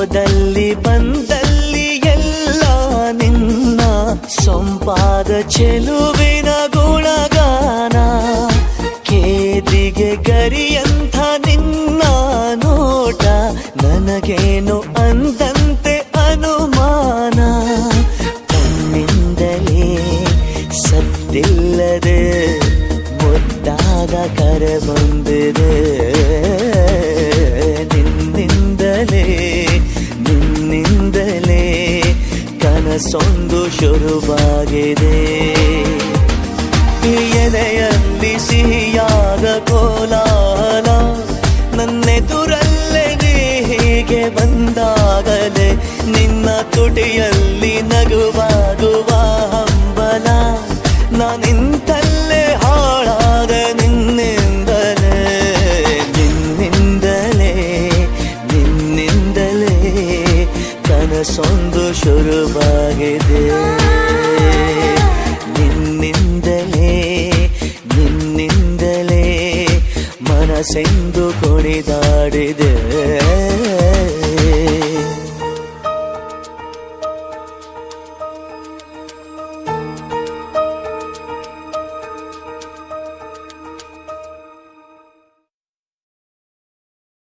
ಹೋದಲ್ಲಿ ಬಂದಲ್ಲಿ ಎಲ್ಲ ನಿನ್ನ ಸೊಂಪಾದ ಚೆಲುವಿನ ಗುಣಗಾನ. ಕೇದಿಗೆ ಗರಿಯಂಥ ನಿನ್ನ ನೋಟ ನನಗೇನು ಅಂದಂತೆ ಅನುಮಾನ. ಕಣ್ಣಿಂದಲೇ ಸದ್ದಿಲ್ಲದೆ ಮುದ್ದಾದ ಕರೆ ಬಂದಿದೆ. ನಿನ್ನಿಂದಲೇ ಕನಸೊಂದು ಶುರುವಾಗಿದೆ. ಎದೆಯಲ್ಲಿ ಸಿಹಿಯಾದ ಕೋಲಾಹಲ ನನ್ನೆದುರಲ್ಲೇ ನೀ ಹೀಗೆ ಬಂದಾಗಲೇ ನಿನ್ನ ತುಟಿಯಲ್ಲಿ ನಗುವಾಗುವ ಹಂಬಲ. ನಾನಿಂತಲ್ಲೇ ಹಾಳಾದ ನಿನ್ನಿಂದಲೇ ಕನಸೊಂದು ಶುರುವಾಗಿದೆ. ನಿನ್ನಿಂದಲೇ ಮನಸ್ಸೆಂದು ಕುಣಿದಾಡಿದೆ.